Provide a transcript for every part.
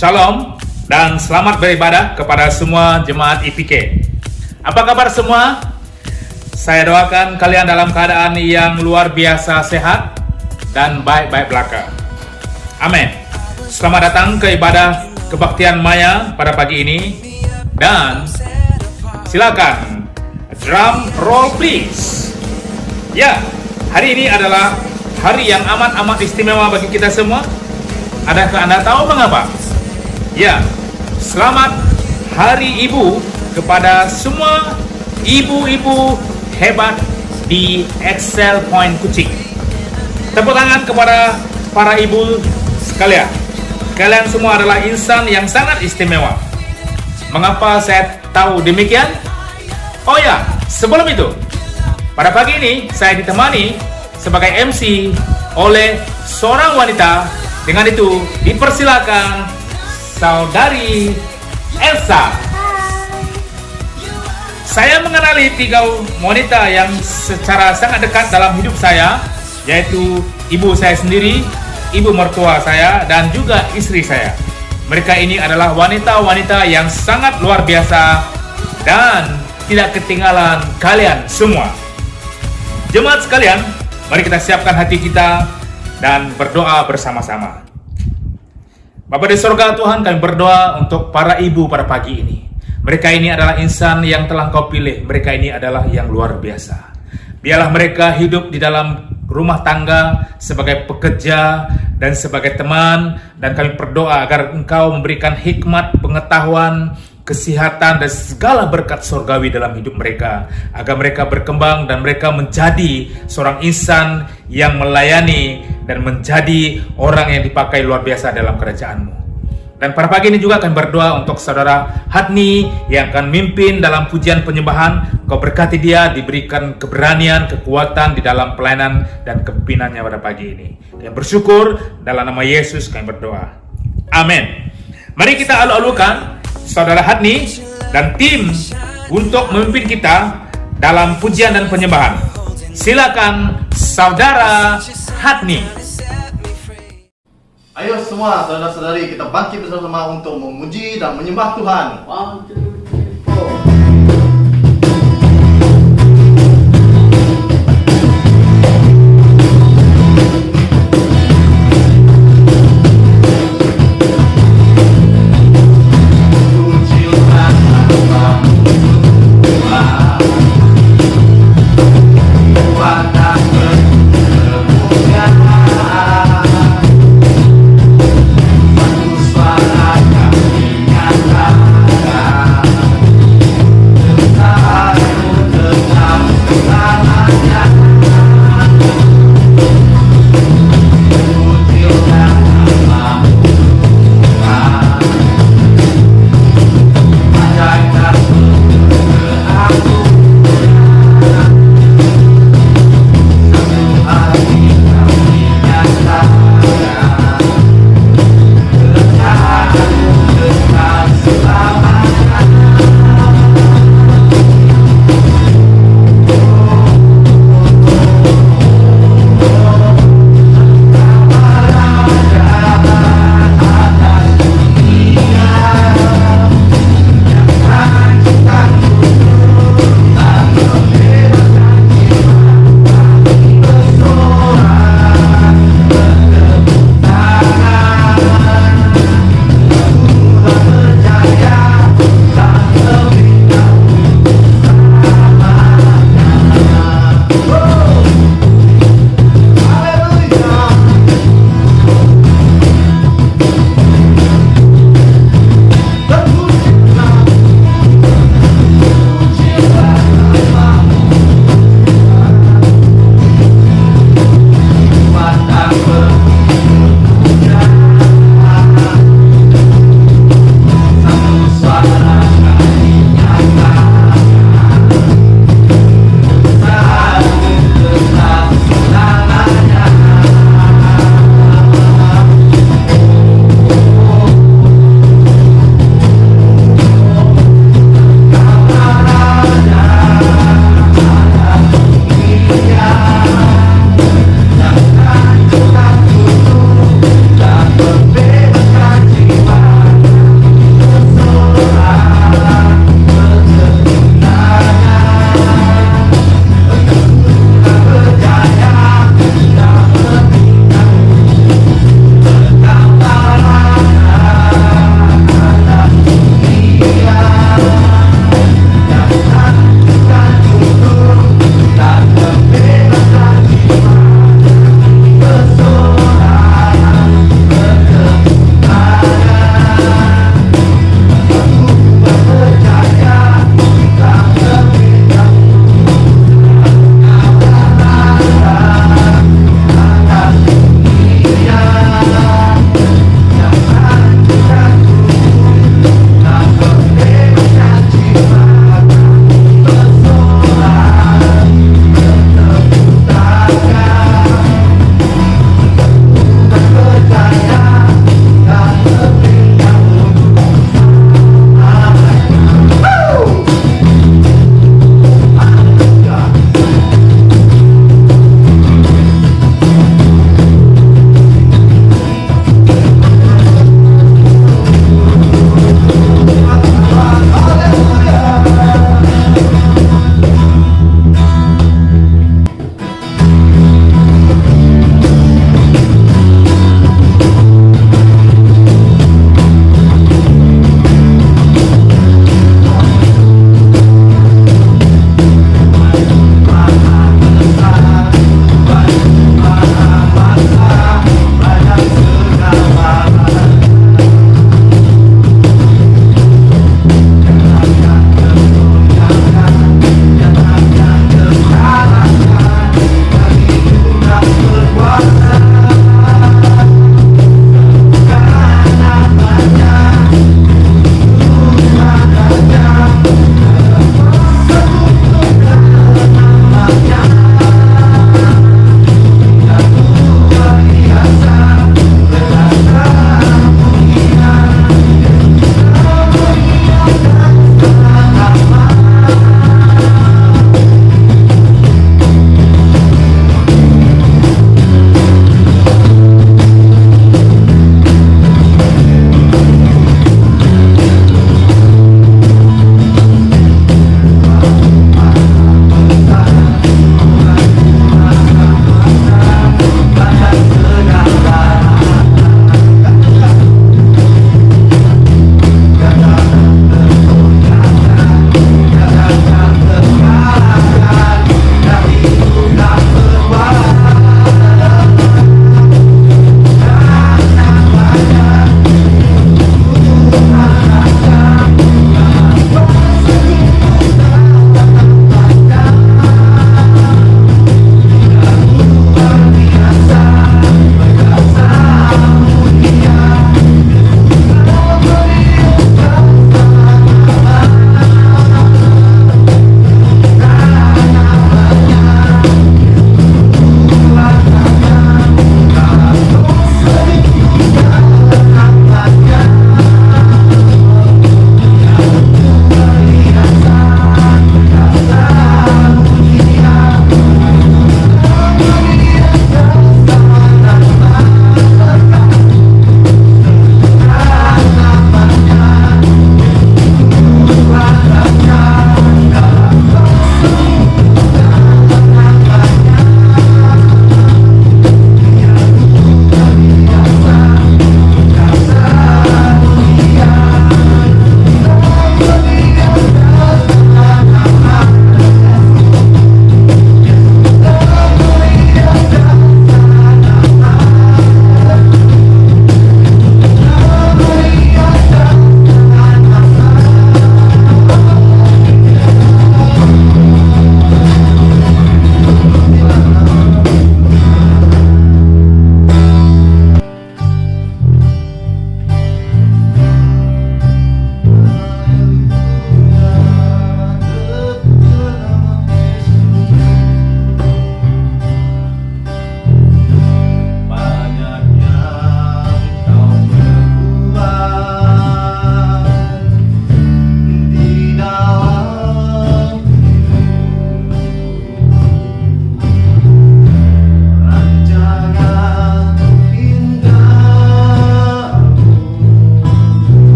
Shalom dan selamat beribadah kepada semua jemaat IPK. Apa kabar semua? Saya doakan kalian dalam keadaan yang luar biasa sehat dan baik-baik belaka. Amin. Selamat datang ke ibadah kebaktian Maya pada pagi ini. Dan silakan drum roll please. Ya, hari ini adalah hari yang amat istimewa bagi kita semua. Adakah Anda tahu mengapa? Ya, selamat Hari Ibu kepada semua ibu-ibu hebat di Excel Point Kucing. Tepuk tangan kepada para ibu sekalian. Kalian semua adalah insan yang sangat istimewa. Mengapa saya tahu demikian? Oh ya, sebelum itu, pada pagi ini saya ditemani sebagai MC oleh seorang wanita. Dengan itu, dipersilakan Saudari Elsa. Saya mengenali 3 wanita yang secara sangat dekat dalam hidup saya, yaitu ibu saya sendiri, ibu mertua saya, dan juga istri saya. Mereka ini adalah wanita-wanita yang sangat luar biasa dan tidak ketinggalan kalian semua. Jemaat sekalian, mari kita siapkan hati kita dan berdoa bersama-sama. Bapa di surga, Tuhan, kami berdoa untuk para ibu pada pagi ini. Mereka ini adalah insan yang telah Kau pilih. Mereka ini adalah yang luar biasa. Biarlah mereka hidup di dalam rumah tangga sebagai pekerja dan sebagai teman. Dan kami berdoa agar Engkau memberikan hikmat, pengetahuan, kesehatan, dan segala berkat surgawi dalam hidup mereka. Agar mereka berkembang dan mereka menjadi seorang insan yang melayani dan menjadi orang yang dipakai luar biasa dalam kerajaan-Mu. Dan pada pagi ini juga akan berdoa untuk saudara Hadni yang akan mimpin dalam pujian penyembahan. Kau berkati dia, diberikan keberanian, kekuatan di dalam pelayanan dan kepemimpinannya pada pagi ini. Yang bersyukur dalam nama Yesus kami berdoa. Amin. Mari kita alu-alukan saudara Hadni dan tim untuk memimpin kita dalam pujian dan penyembahan. Silakan saudara Hadni. Ayo semua saudara-saudari, kita bangkit bersama-sama untuk memuji dan menyembah Tuhan. 1, 2, 3, 4. Suara kami nyatakan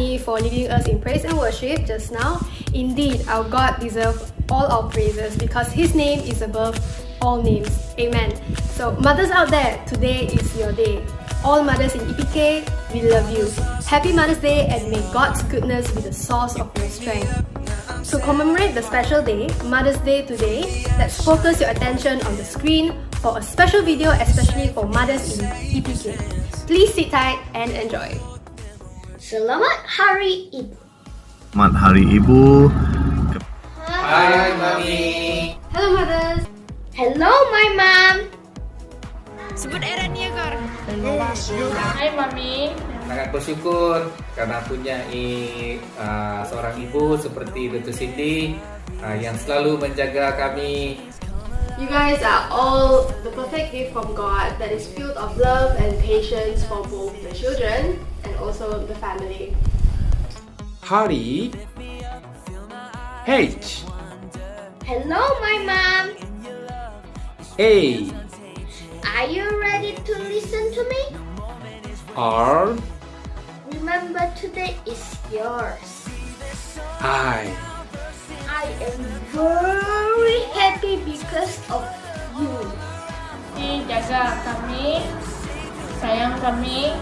Stephanie for leading us in praise and worship just now. Indeed, our God deserves all our praises because His name is above all names. Amen. So, mothers out there, today is your day. All mothers in EPK, we love you. Happy Mother's Day and may God's goodness be the source of your strength. To commemorate the special day, Mother's Day today, let's focus your attention on the screen for a special video especially for mothers in EPK. Please sit tight and enjoy. Selamat Hari Ibu. Selamat Hari Ibu. Hai Mami. Hello mothers. Hello my mom. Sebut Erania Kor. Hai Mami. Sangat bersyukur karena punya seorang ibu seperti Dr. Cindy yang selalu menjaga kami. You guys are all the perfect gift from God that is filled of love and patience for both the children and also the family. Hari H Hello my mom. A Are you ready to listen to me? R Remember today is yours. I I am very happy because of you. Jaga kami, sayang kami.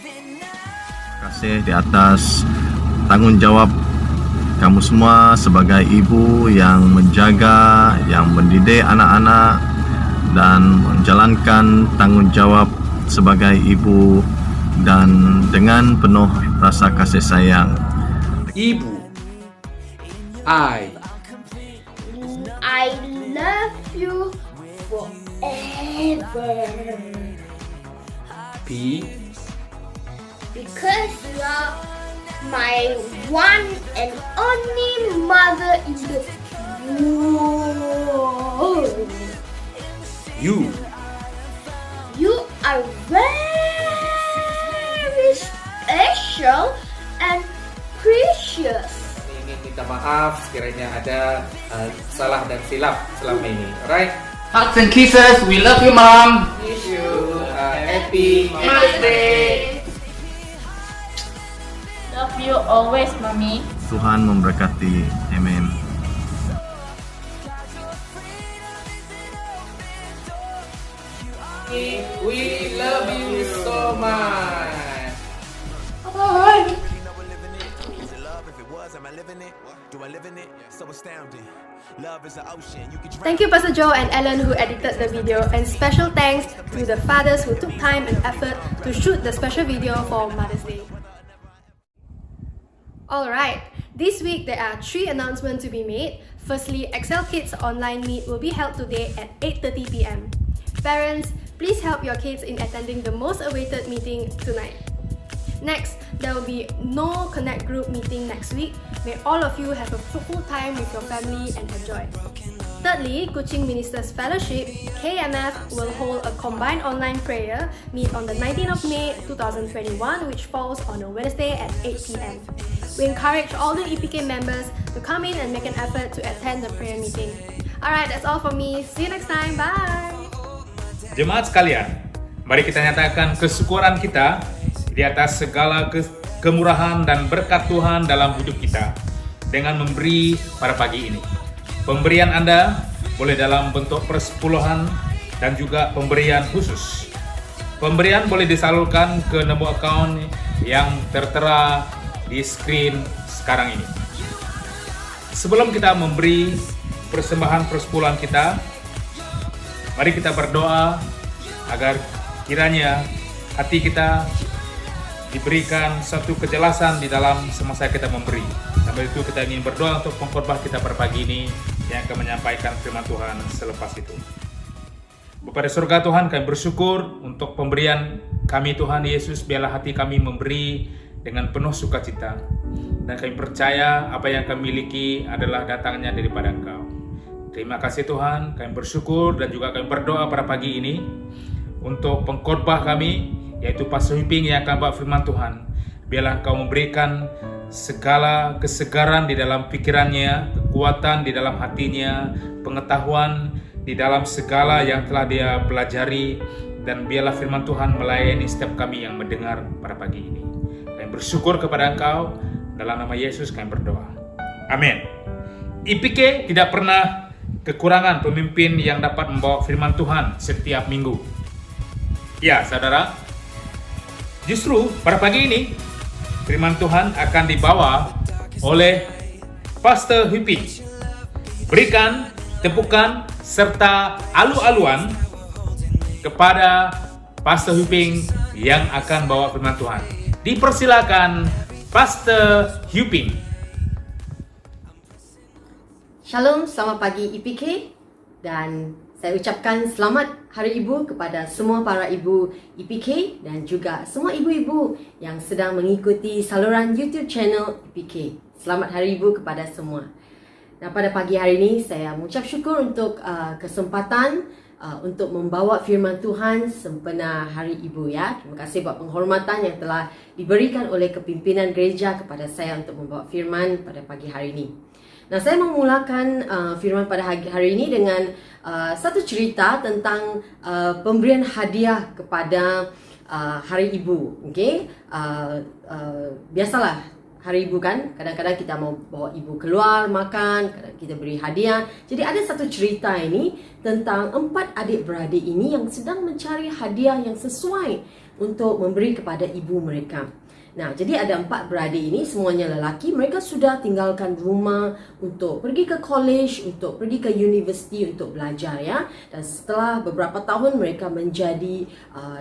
Terima kasih di atas tanggung jawab kamu semua sebagai ibu yang menjaga, yang mendidik anak-anak dan menjalankan tanggung jawab sebagai ibu dan dengan penuh rasa kasih sayang. Ibu I love you forever. P Because you are my one and only mother in the world. U You are very special and precious. ini minta maaf sekiranya ada salah dan silap selama ini. Alright? Hugs and kisses. We love you, Mom. Wish you happy Mother's Day. Love you always, Mami. Tuhan memberkati. Amin. We love you so much. Thank you Pastor Joe and Ellen who edited the video, and special thanks to the fathers who took time and effort to shoot the special video for Mother's Day. Alright, this week there are 3 announcements to be made. Firstly, Excel Kids online meet will be held today at 8:30 p.m. Parents, please help your kids in attending the most awaited meeting tonight. Next, there will be no Connect Group meeting next week. May all of you have a fruitful time with your family and enjoy. Thirdly, Kuching Ministers Fellowship, KMF, will hold a combined online prayer meet on the 19th of May 2021, which falls on a Wednesday at 8 p.m. We encourage all the EPK members to come in and make an effort to attend the prayer meeting. Alright, that's all from me. See you next time. Bye! Jemaat sekalian, mari kita nyatakan kesyukuran kita di atas segala kemurahan dan berkat Tuhan dalam hidup kita dengan memberi pada pagi ini. Pemberian Anda boleh dalam bentuk persepuluhan dan juga pemberian khusus. Pemberian boleh disalurkan ke nombor akaun yang tertera di screen sekarang ini. Sebelum kita memberi persembahan persepuluhan kita, mari kita berdoa agar kiranya hati kita diberikan satu kejelasan di dalam semasa kita memberi. Sambil itu kita ingin berdoa untuk pengkhotbah kita pada pagi ini yang akan menyampaikan firman Tuhan selepas itu. Bapa di surga Tuhan, kami bersyukur untuk pemberian kami Tuhan Yesus. Biarlah hati kami memberi dengan penuh sukacita. Dan kami percaya apa yang kami miliki adalah datangnya daripada Engkau. Terima kasih Tuhan, kami bersyukur dan juga kami berdoa pada pagi ini untuk pengkhotbah kami, yaitu Pastor Hiping yang akan bawa firman Tuhan. Biarlah Engkau memberikan segala kesegaran di dalam pikirannya, kekuatan di dalam hatinya, pengetahuan di dalam segala yang telah dia pelajari, dan biarlah firman Tuhan melayani setiap kami yang mendengar pada pagi ini. Kami bersyukur kepada Engkau, dalam nama Yesus kami berdoa. Amin. IPK tidak pernah kekurangan pemimpin yang dapat membawa firman Tuhan setiap minggu. Ya, saudara, justru pada pagi ini firman Tuhan akan dibawa oleh Pastor Huping. Berikan tepukan serta alu-aluan kepada Pastor Huping yang akan bawa firman Tuhan. Dipersilakan Pastor Huping. Shalom, selamat pagi IPK, dan saya ucapkan selamat Hari Ibu kepada semua para ibu IPK dan juga semua ibu-ibu yang sedang mengikuti saluran YouTube channel IPK. Selamat Hari Ibu kepada semua. Dan pada pagi hari ini saya mengucap syukur untuk kesempatan untuk membawa firman Tuhan sempena Hari Ibu ya. Terima kasih buat penghormatan yang telah diberikan oleh kepimpinan gereja kepada saya untuk membawa firman pada pagi hari ini. Nah, saya memulakan firman pada hari ini dengan satu cerita tentang pemberian hadiah kepada Hari Ibu. Okay? Biasalah Hari Ibu kan, kadang-kadang kita mau bawa ibu keluar makan, kadang kita beri hadiah. Jadi ada satu cerita ini tentang 4 adik-beradik ini yang sedang mencari hadiah yang sesuai untuk memberi kepada ibu mereka. Nah, jadi ada 4 beradik ini, semuanya lelaki. Mereka sudah tinggalkan rumah untuk pergi ke college, untuk pergi ke universiti untuk belajar ya. Dan setelah beberapa tahun mereka menjadi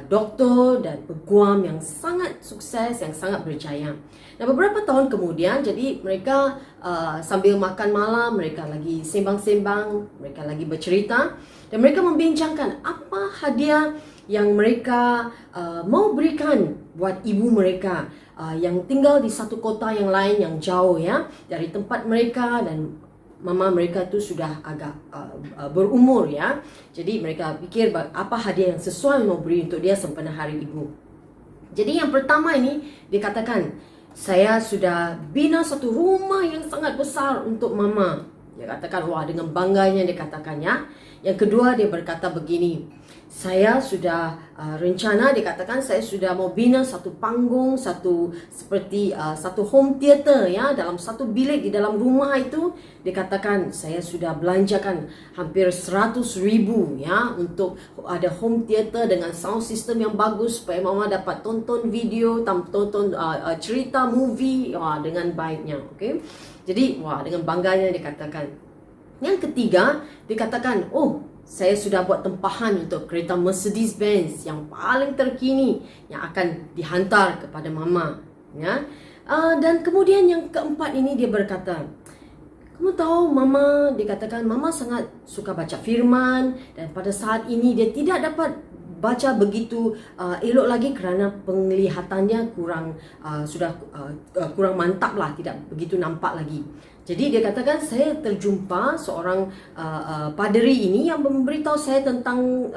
doktor dan peguam yang sangat sukses, yang sangat berjaya. Dan beberapa tahun kemudian, jadi mereka sambil makan malam, mereka lagi sembang-sembang, mereka lagi bercerita. Dan mereka membincangkan apa hadiah yang mereka mau berikan buat ibu mereka yang tinggal di satu kota yang lain yang jauh ya dari tempat mereka, dan mama mereka tu sudah agak berumur ya. Jadi mereka fikir apa hadiah yang sesuai mau beri untuk dia sempena Hari Ibu. Jadi yang pertama ini dia katakan, saya sudah bina satu rumah yang sangat besar untuk mama. Dia katakan, wah, dengan bangganya dia katakan ya. Yang kedua dia berkata begini, saya sudah rencana, dikatakan saya sudah mau bina satu panggung, seperti satu home theater ya, dalam satu bilik di dalam rumah itu. Dikatakan saya sudah belanjakan hampir 100,000 ya untuk ada home theater dengan sound system yang bagus supaya mama dapat tonton video, tonton cerita movie dengan baiknya. Okay? Jadi wah, dengan bangganya dikatakan. Yang ketiga dikatakan, oh, saya sudah buat tempahan untuk kereta Mercedes-Benz yang paling terkini yang akan dihantar kepada mama ya. Dan kemudian yang keempat ini dia berkata, kamu tahu mama, dikatakan mama sangat suka baca firman, dan pada saat ini dia tidak dapat baca begitu elok lagi kerana penglihatannya kurang kurang mantap lah, tidak begitu nampak lagi. Jadi dia katakan, saya terjumpa seorang paderi ini yang memberitahu saya tentang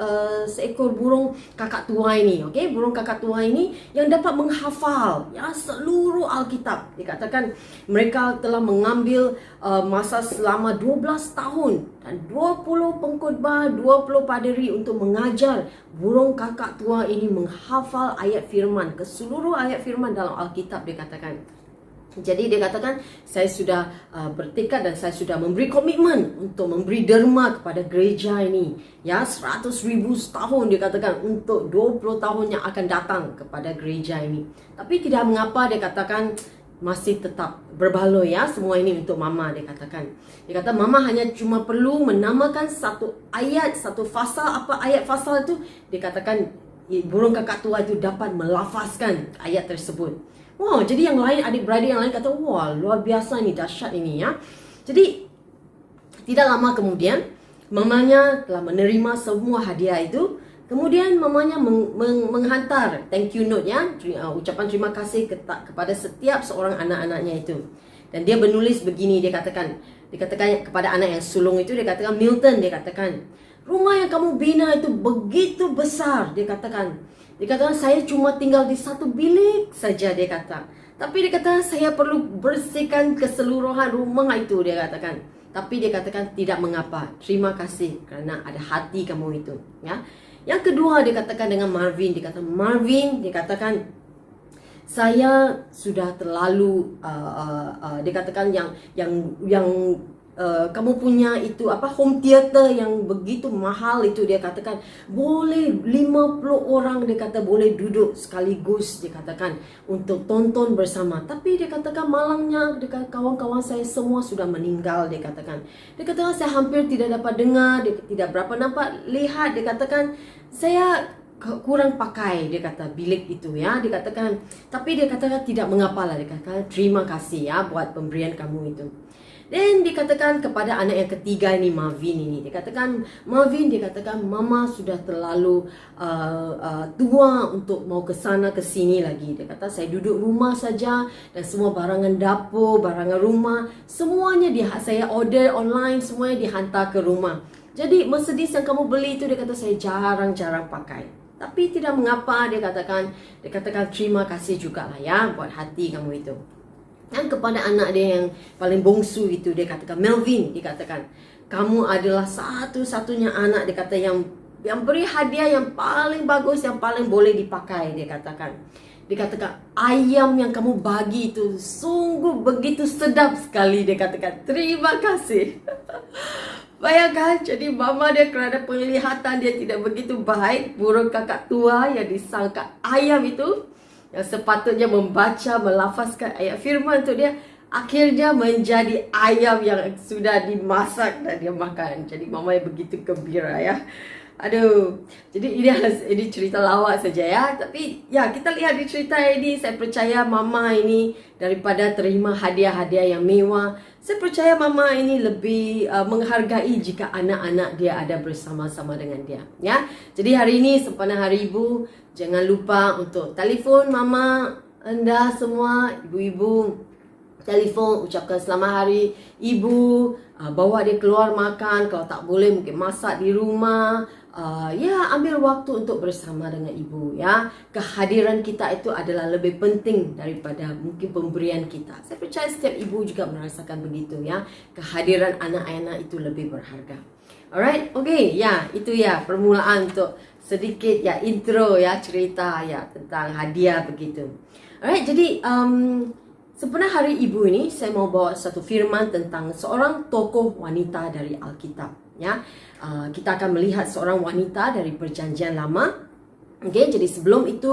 seekor burung kakak tua ini. Okay? Burung kakak tua ini yang dapat menghafal ya seluruh Alkitab. Dikatakan mereka telah mengambil masa selama 12 tahun dan 20 pengkhotbah, 20 paderi untuk mengajar burung kakak tua ini menghafal ayat firman, keseluruh ayat firman dalam Alkitab dikatakan. Jadi dia katakan, saya sudah bertekad dan saya sudah memberi komitmen untuk memberi derma kepada gereja ini. Ya, 100,000 setahun dia katakan untuk 20 tahun yang akan datang kepada gereja ini. Tapi tidak mengapa, dia katakan masih tetap berbaloi ya, semua ini untuk mama, dia katakan. Dia kata mama hanya cuma perlu menamakan satu ayat, satu fasal, apa ayat fasal itu, dia katakan burung kakak tua itu dapat melafazkan ayat tersebut. Wow, jadi yang lain, adik-beradik yang lain kata, wah, luar biasa ini, dahsyat ini ya. Jadi tidak lama kemudian mamanya telah menerima semua hadiah itu. Kemudian mamanya menghantar thank you note ya, ucapan terima kasih kepada setiap seorang anak-anaknya itu. Dan dia menulis begini, dia katakan kepada anak yang sulung itu, dia katakan, Milton, dia katakan, rumah yang kamu bina itu begitu besar, dia katakan. Dia kata, saya cuma tinggal di satu bilik saja, dia kata. Tapi dia kata, saya perlu bersihkan keseluruhan rumah itu, dia katakan. Tapi dia katakan, tidak mengapa. Terima kasih kerana ada hati kamu itu. Ya. Yang kedua, dia katakan dengan Marvin. Dia kata, Marvin, dia katakan, saya sudah terlalu dia katakan yang kamu punya itu home theater yang begitu mahal itu, dia katakan boleh 50 orang, dia kata boleh duduk sekaligus, dia katakan untuk tonton bersama. Tapi dia katakan malangnya dekat kawan-kawan saya semua sudah meninggal, dia katakan saya hampir tidak dapat dengar, dia tidak berapa nampak lihat, dia katakan saya kurang pakai, dia kata bilik itu ya, dia katakan, tapi dia katakan tidak mengapa lah, dia katakan terima kasih ya buat pemberian kamu itu. Dan dikatakan kepada anak yang ketiga ini, Marvin ini, dia katakan mama sudah terlalu tua untuk mau ke sana ke sini lagi. Dia kata saya duduk rumah saja dan semua barangan dapur, barangan rumah, semuanya saya order online, semuanya dihantar ke rumah. Jadi Mercedes yang kamu beli itu, dia kata saya jarang-jarang pakai. Tapi tidak mengapa, dia katakan terima kasih juga lah ya buat hati kamu itu. Dan kepada anak dia yang paling bongsu itu, dia katakan Melvin, dia katakan kamu adalah satu-satunya anak, dia kata yang beri hadiah yang paling bagus, yang paling boleh dipakai, dia katakan ayam yang kamu bagi itu sungguh begitu sedap sekali, dia katakan terima kasih. Bayangkan, jadi mama dia kerana penglihatan dia tidak begitu baik, burung kakak tua yang disangka ayam itu yang sepatutnya membaca, melafazkan ayat firman untuk dia, akhirnya menjadi ayam yang sudah dimasak dan dia makan. Jadi mama yang begitu gembira ya. Aduh, jadi ini cerita lawak saja ya. Tapi ya, kita lihat di cerita ini, saya percaya mama ini daripada terima hadiah-hadiah yang mewah, saya percaya mama ini lebih menghargai jika anak-anak dia ada bersama-sama dengan dia ya. Jadi hari ini sempena Hari Ibu, jangan lupa untuk telefon mama anda semua, ibu-ibu, telefon, ucapkan selamat Hari Ibu, bawa dia keluar makan, kalau tak boleh mungkin masak di rumah. Ya, ambil waktu untuk bersama dengan ibu ya. Kehadiran kita itu adalah lebih penting daripada mungkin pemberian kita. Saya percaya setiap ibu juga merasakan begitu ya. Kehadiran anak-anak itu lebih berharga. Alright, okay, ya, itu ya permulaan untuk sedikit ya intro ya, cerita ya tentang hadiah begitu. Alright, jadi sempena Hari Ibu ini saya mau bawa satu firman tentang seorang tokoh wanita dari Alkitab ya. Kita akan melihat seorang wanita dari Perjanjian Lama. Okay, jadi sebelum itu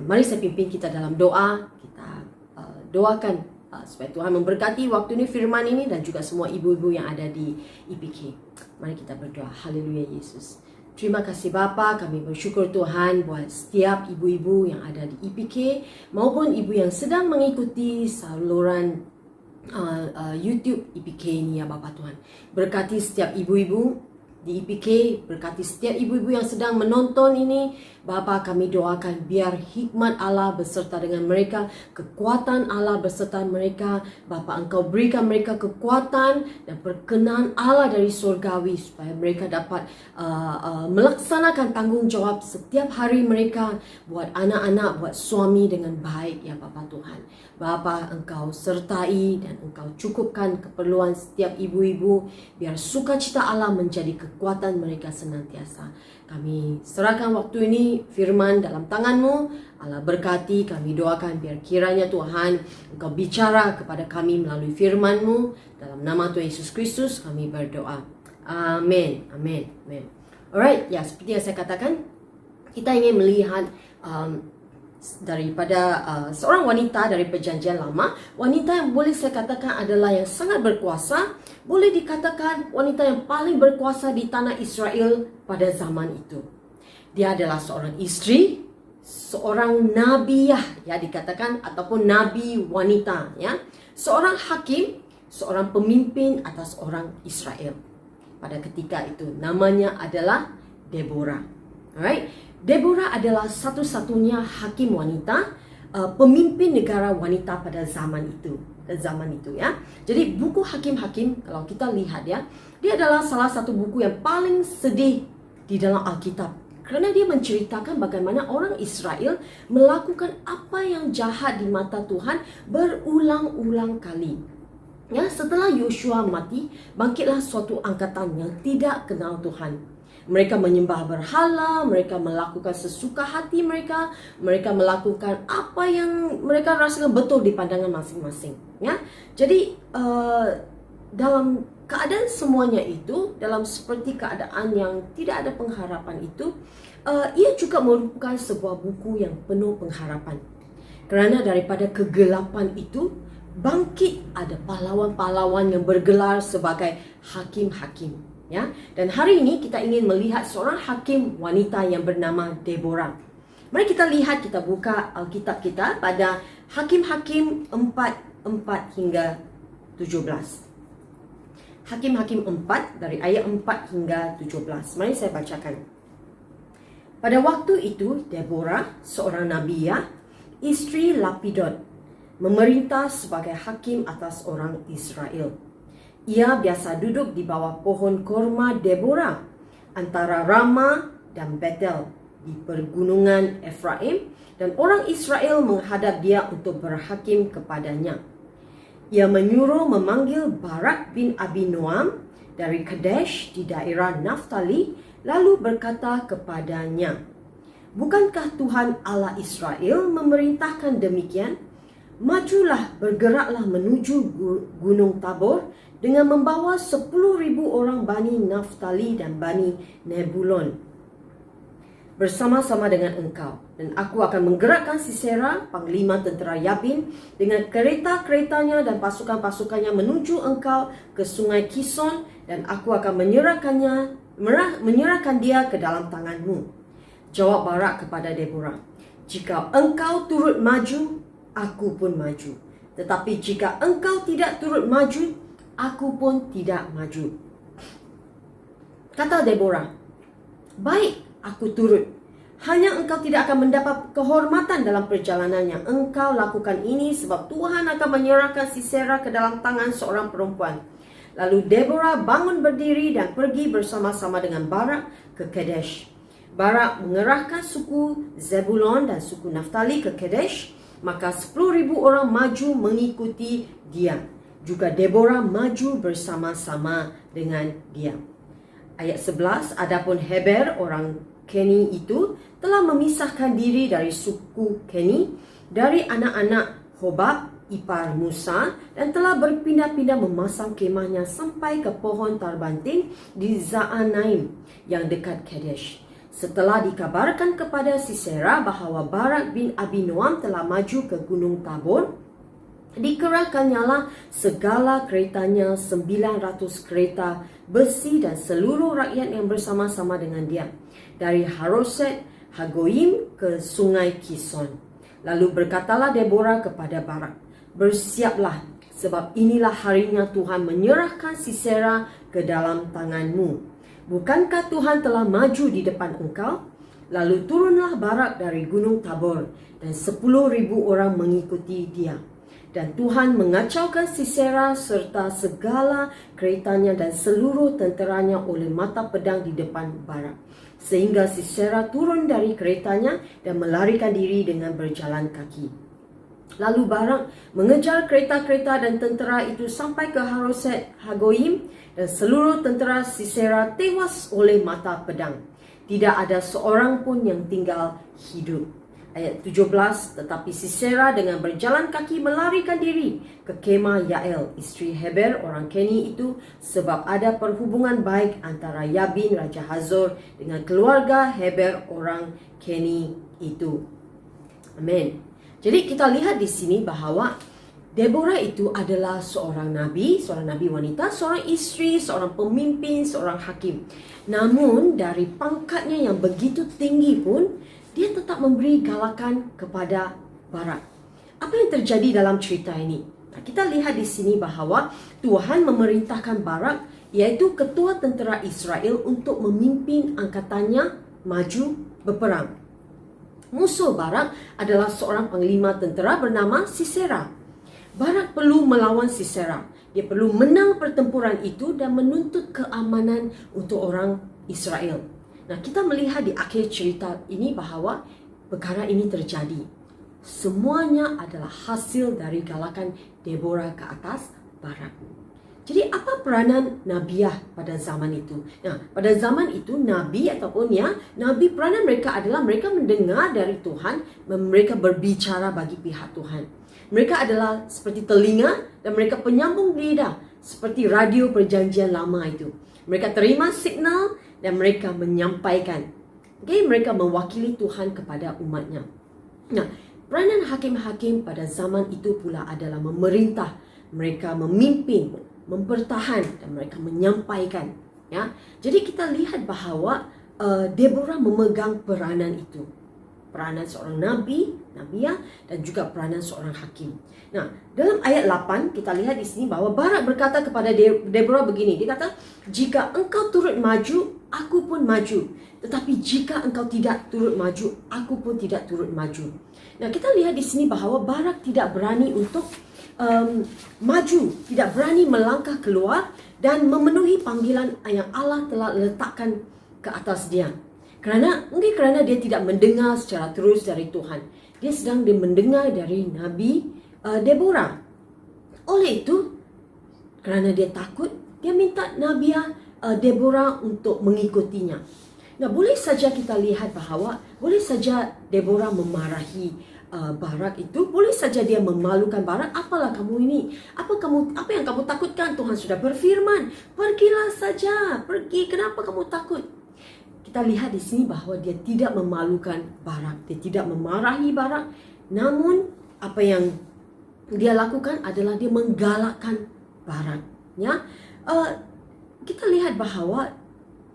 mari saya pimpin kita dalam doa. Kita doakan supaya Tuhan memberkati waktu ini firman ini dan juga semua ibu-ibu yang ada di EPK. Mari kita berdoa. Haleluya Yesus. Terima kasih Bapa, kami bersyukur Tuhan buat setiap ibu-ibu yang ada di EPK maupun ibu yang sedang mengikuti saluran YouTube EPK ini ya Bapa Tuhan. Berkati setiap ibu-ibu di EPK, berkati setiap ibu-ibu yang sedang menonton ini. Bapa, kami doakan biar hikmat Allah beserta dengan mereka, kekuatan Allah beserta mereka. Bapa, Engkau berikan mereka kekuatan dan perkenan Allah dari surgawi supaya mereka dapat melaksanakan tanggungjawab setiap hari mereka buat anak-anak, buat suami dengan baik ya Bapa Tuhan. Bapa, Engkau sertai dan Engkau cukupkan keperluan setiap ibu-ibu biar sukacita Allah menjadi kekuatan mereka senantiasa. Kami serahkan waktu ini firman dalam tangan-Mu. Allah berkati, kami doakan biar kiranya Tuhan Engkau bicara kepada kami melalui firman-Mu. Dalam nama Tuhan Yesus Kristus kami berdoa. Amin. Amin. Amin. Alright, ya seperti yang saya katakan, kita ingin melihat daripada seorang wanita dari Perjanjian Lama, wanita yang boleh saya katakan adalah yang sangat berkuasa, boleh dikatakan wanita yang paling berkuasa di tanah Israel pada zaman itu. Dia adalah seorang istri, seorang nabiah ya dikatakan, ataupun nabi wanita ya, seorang hakim, seorang pemimpin atas orang Israel. Pada ketika itu namanya adalah Deborah. Alright, Deborah adalah satu-satunya hakim wanita, pemimpin negara wanita pada zaman itu ya. Jadi buku Hakim-Hakim kalau kita lihat ya, dia adalah salah satu buku yang paling sedih di dalam Alkitab. Kerana dia menceritakan bagaimana orang Israel melakukan apa yang jahat di mata Tuhan berulang-ulang kali. Ya, setelah Yosua mati, bangkitlah suatu angkatan yang tidak kenal Tuhan. Mereka menyembah berhala, mereka melakukan sesuka hati mereka, mereka melakukan apa yang mereka rasakan betul di pandangan masing-masing. Ya, jadi dalam keadaan semuanya itu, dalam seperti keadaan yang tidak ada pengharapan itu, ia juga merupakan sebuah buku yang penuh pengharapan. Kerana daripada kegelapan itu, bangkit ada pahlawan-pahlawan yang bergelar sebagai hakim-hakim. Ya, dan hari ini kita ingin melihat seorang hakim wanita yang bernama Deborah. Mari kita lihat, kita buka Alkitab kita pada Hakim-Hakim 4 hingga 17. Hakim-Hakim 4 dari ayat 4 hingga 17. Mari saya bacakan. Pada waktu itu, Deborah, seorang nabiyah, isteri Lapidot, memerintah sebagai hakim atas orang Israel. Ia biasa duduk di bawah pohon korma Deborah antara Ramah dan Betel di pergunungan Efraim, dan orang Israel menghadap dia untuk berhakim kepadanya. Ia menyuruh memanggil Barak bin Abinoam dari Kadesh di daerah Naftali, lalu berkata kepadanya, "Bukankah Tuhan Allah Israel memerintahkan demikian? Majulah, bergeraklah menuju Gunung Tabor dengan membawa 10,000 orang Bani Naftali dan Bani Nebulon bersama-sama dengan engkau. Dan aku akan menggerakkan Sisera, panglima tentera Yabin, dengan kereta-keretanya dan pasukan-pasukannya menuju engkau ke sungai Kison, dan aku akan menyerahkan dia ke dalam tanganmu." Jawab Barak kepada Deborah, "Jika engkau turut maju, aku pun maju. Tetapi jika engkau tidak turut maju, aku pun tidak maju." Kata Deborah, "Baik, aku turut. Hanya engkau tidak akan mendapat kehormatan dalam perjalanan yang engkau lakukan ini, sebab Tuhan akan menyerahkan Sisera ke dalam tangan seorang perempuan." Lalu Deborah bangun berdiri dan pergi bersama-sama dengan Barak ke Kadesh. Barak mengerahkan suku Zebulon dan suku Naftali ke Kadesh, maka 10,000 orang maju mengikuti dia. Juga Deborah maju bersama-sama dengan dia. Ayat 11, adapun Heber orang Keni itu telah memisahkan diri dari suku Keni, dari anak-anak Hobab ipar Musa, dan telah berpindah-pindah memasang kemahnya sampai ke pohon tarbanting di Zaanaim yang dekat Kadesh. Setelah dikabarkan kepada Sisera bahawa Barak bin Abinoam telah maju ke Gunung Tabor, dikerahkannyalah segala keretanya 900 kereta besi dan seluruh rakyat yang bersama-sama dengan dia, dari Haroset Hagoyim ke sungai Kison. Lalu berkatalah Deborah kepada Barak, "Bersiaplah, sebab inilah harinya Tuhan menyerahkan Sisera ke dalam tanganmu. Bukankah Tuhan telah maju di depan engkau?" Lalu turunlah Barak dari Gunung Tabor, dan 10,000 orang mengikuti dia. Dan Tuhan mengacaukan Sisera serta segala keretanya dan seluruh tenteranya oleh mata pedang di depan Barak, sehingga Sisera turun dari keretanya dan melarikan diri dengan berjalan kaki. Lalu Barak mengejar kereta-kereta dan tentera itu sampai ke Haroset Hagoyim, dan seluruh tentera Sisera tewas oleh mata pedang. Tidak ada seorang pun yang tinggal hidup. Ayat 17, tetapi Sisera dengan berjalan kaki melarikan diri ke kemah Yael, isteri Heber orang Keni itu, sebab ada perhubungan baik antara Yabin Raja Hazor dengan keluarga Heber orang Keni itu. Amin. Jadi kita lihat di sini bahawa Deborah itu adalah seorang nabi wanita, seorang isteri, seorang pemimpin, seorang hakim. Namun dari pangkatnya yang begitu tinggi pun, dia tetap memberi galakan kepada Barak. Apa yang terjadi dalam cerita ini? Nah, kita lihat di sini bahawa Tuhan memerintahkan Barak, iaitu ketua tentera Israel, untuk memimpin angkatannya maju berperang. Musuh Barak adalah seorang panglima tentera bernama Sisera. Barak perlu melawan Sisera. Dia perlu menang pertempuran itu dan menuntut keamanan untuk orang Israel. Nah, kita melihat di akhir cerita ini bahawa perkara ini terjadi. Semuanya adalah hasil dari galakan Deborah ke atas Barak. Jadi apa peranan Nabiah pada zaman itu? Nah, pada zaman itu Nabi ataupun Nabi, peranan mereka adalah mereka mendengar dari Tuhan, mereka berbicara bagi pihak Tuhan. Mereka adalah seperti telinga dan mereka penyambung lidah seperti radio perjanjian lama itu. Mereka terima signal dan mereka menyampaikan. Okay, mereka mewakili Tuhan kepada umatnya. Nah, peranan hakim-hakim pada zaman itu pula adalah memerintah. Mereka memimpin, mempertahan dan mereka menyampaikan. Ya, jadi kita lihat bahawa Deborah memegang peranan itu. Peranan seorang nabiah dan juga peranan seorang hakim. Nah, dalam ayat 8 kita lihat di sini bahawa Barak berkata kepada Deborah begini. Dia kata, "Jika engkau turut maju, aku pun maju. Tetapi jika engkau tidak turut maju, aku pun tidak turut maju." Nah, kita lihat di sini bahawa Barak tidak berani untuk maju, tidak berani melangkah keluar dan memenuhi panggilan yang Allah telah letakkan ke atas dia. Mungkin kerana dia tidak mendengar secara terus dari Tuhan. Dia sedang mendengar dari Nabi Deborah. Oleh itu, kerana dia takut, dia minta Nabiah Deborah untuk mengikutinya. Nah, boleh saja kita lihat bahawa boleh saja Deborah memarahi Barak itu, boleh saja dia memalukan Barak. "Apalah kamu ini? Apa yang kamu takutkan? Tuhan sudah berfirman, pergilah saja, pergi. Kenapa kamu takut?" Kita lihat di sini bahawa dia tidak memalukan Barak, dia tidak memarahi Barak. Namun apa yang dia lakukan adalah dia menggalakkan Barak. Ya, kita lihat bahawa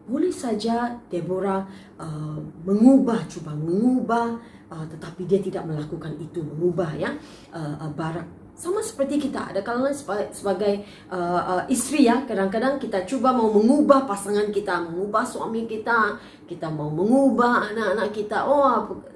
boleh saja Deborah cuba mengubah, tetapi dia tidak melakukan itu, mengubah Barak. Sama seperti kita, ada kalanya sebagai isteri ya, kadang-kadang kita cuba mau mengubah pasangan kita, mengubah suami kita, kita mau mengubah anak-anak kita,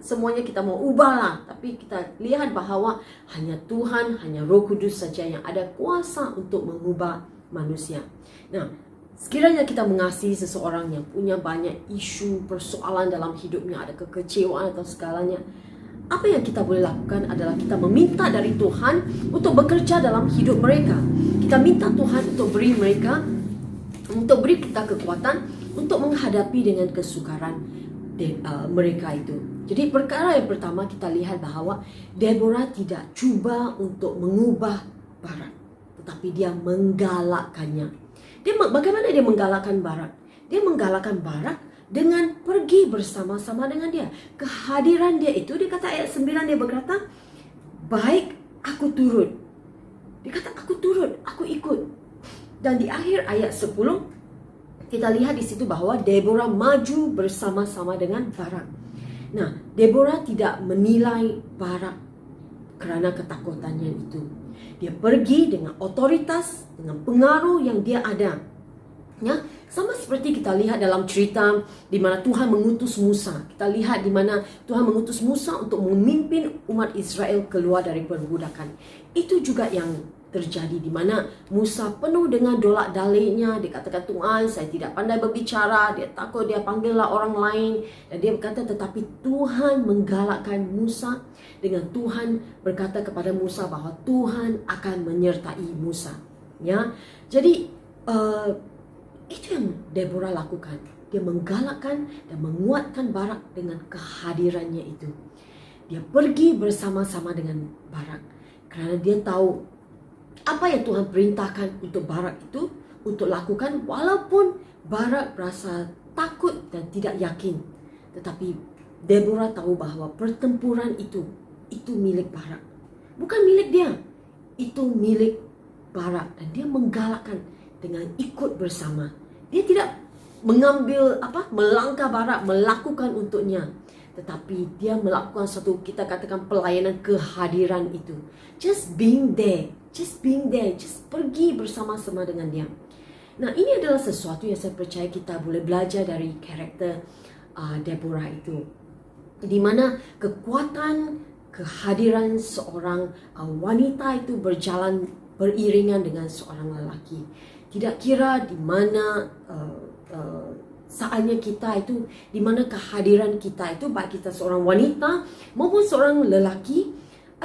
semuanya kita mau ubah lah. Tapi kita lihat bahawa hanya Tuhan, hanya Roh Kudus saja yang ada kuasa untuk mengubah manusia. Nah, sekiranya kita mengasihi seseorang yang punya banyak isu, persoalan dalam hidupnya, ada kekecewaan atau segalanya, apa yang kita boleh lakukan adalah kita meminta dari Tuhan untuk bekerja dalam hidup mereka. Kita minta Tuhan untuk beri kita kekuatan untuk menghadapi dengan kesukaran mereka itu. Jadi perkara yang pertama kita lihat bahawa Deborah tidak cuba untuk mengubah Barak, tetapi dia menggalakkannya. Bagaimana dia menggalakkan Barak? Dia menggalakkan Barak dengan pergi bersama-sama dengan dia. Kehadiran dia itu, dia kata ayat 9, dia berkata, "Baik, aku turut." Dia kata, "Aku turut, aku ikut." Dan di akhir ayat 10, kita lihat di situ bahawa Deborah maju bersama-sama dengan Barak. Nah, Deborah tidak menilai Barak kerana ketakutannya itu. Dia pergi dengan otoritas, dengan pengaruh yang dia ada. Ya, sama seperti kita lihat dalam cerita di mana Tuhan mengutus Musa. Kita lihat di mana Tuhan mengutus Musa untuk memimpin umat Israel keluar dari perbudakan. Itu juga yang terjadi di mana Musa penuh dengan dolak-daliknya. Dia katakan, "Tuhan, saya tidak pandai berbicara." Dia takut, dia panggillah orang lain. Dan dia berkata, tetapi Tuhan menggalakkan Musa dengan Tuhan berkata kepada Musa bahawa Tuhan akan menyertai Musa. Ya, jadi itu yang Deborah lakukan. Dia menggalakkan dan menguatkan Barak dengan kehadirannya itu. Dia pergi bersama-sama dengan Barak kerana dia tahu apa yang Tuhan perintahkan untuk Barak itu untuk lakukan, walaupun Barak berasa takut dan tidak yakin. Tetapi Deborah tahu bahawa pertempuran itu milik Barak. Bukan milik dia. Itu milik Barak dan dia menggalakkan dengan ikut bersama. Dia tidak melangkah Barak, melakukan untuknya. Tetapi dia melakukan satu, kita katakan, pelayanan kehadiran itu. Just being there. Just pergi bersama-sama dengan dia. Nah, ini adalah sesuatu yang saya percaya kita boleh belajar dari karakter Deborah itu. Di mana kekuatan kehadiran seorang wanita itu berjalan beriringan dengan seorang lelaki. Tidak kira di mana saatnya kita itu, di mana kehadiran kita itu, baik kita seorang wanita maupun seorang lelaki,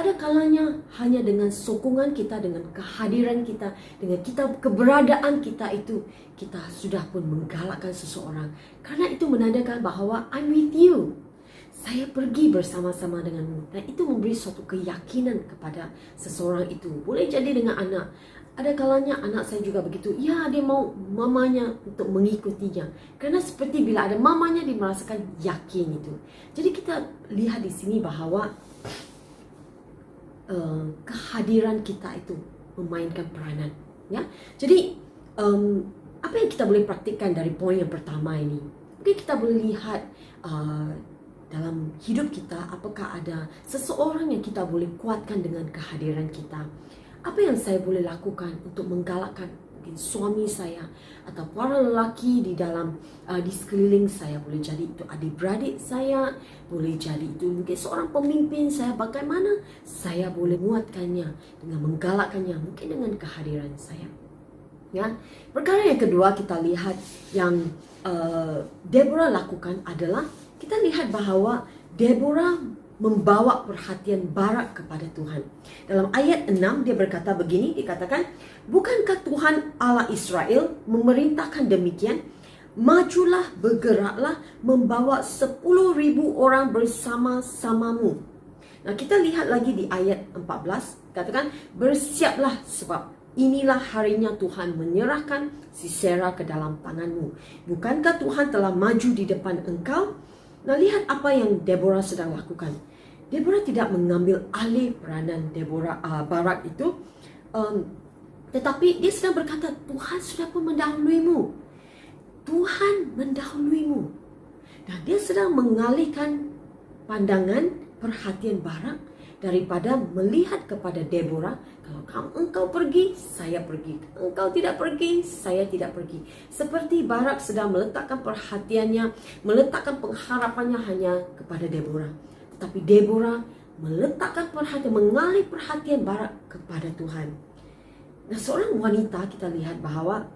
Ada kalanya hanya dengan sokongan kita, dengan kehadiran kita, dengan kita keberadaan kita itu, kita sudah pun menggalakkan seseorang. Karena itu menandakan bahawa I'm with you. Saya pergi bersama-sama denganmu. Dan itu memberi suatu keyakinan kepada seseorang itu. Boleh jadi dengan anak. Ada kalanya anak saya juga begitu. Ya, dia mau mamanya untuk mengikutinya. Karena seperti bila ada mamanya, dia merasakan yakin itu. Jadi kita lihat di sini bahawa kehadiran kita itu memainkan peranan. Ya, jadi apa yang kita boleh praktikkan dari poin yang pertama ini? Mungkin kita boleh lihat dalam hidup kita, apakah ada seseorang yang kita boleh kuatkan dengan kehadiran kita. Apa yang saya boleh lakukan untuk menggalakkan mungkin suami saya atau para lelaki di dalam di sekeliling saya, boleh jadi itu adik-beradik saya, boleh jadi itu mungkin seorang pemimpin saya, bagaimana saya boleh menguatkannya dengan menggalakkannya mungkin dengan kehadiran saya. Ya, perkara yang kedua kita lihat yang Deborah lakukan adalah kita lihat bahawa Deborah membawa perhatian Barak kepada Tuhan. Dalam ayat 6 dia berkata begini, dikatakan, bukankah Tuhan Allah Israel memerintahkan demikian? Majulah, bergeraklah, membawa 10,000 orang bersama-samamu. Nah, kita lihat lagi di ayat 14, katakan, bersiaplah sebab inilah harinya Tuhan menyerahkan Sisera ke dalam tanganmu. Bukankah Tuhan telah maju di depan engkau? Nah, lihat apa yang Deborah sedang lakukan. Deborah tidak mengambil alih peranan Barak itu, tetapi dia sedang berkata, Tuhan sudah pun mendahuluimu. Tuhan mendahuluimu. Dan dia sedang mengalihkan pandangan perhatian Barak daripada melihat kepada Deborah. Kalau engkau pergi, saya pergi. Engkau tidak pergi, saya tidak pergi. Seperti Barak sedang meletakkan perhatiannya, meletakkan pengharapannya hanya kepada Deborah. Tetapi Deborah meletakkan perhatian, mengalih perhatian Barak kepada Tuhan. Nah, seorang wanita kita lihat bahawa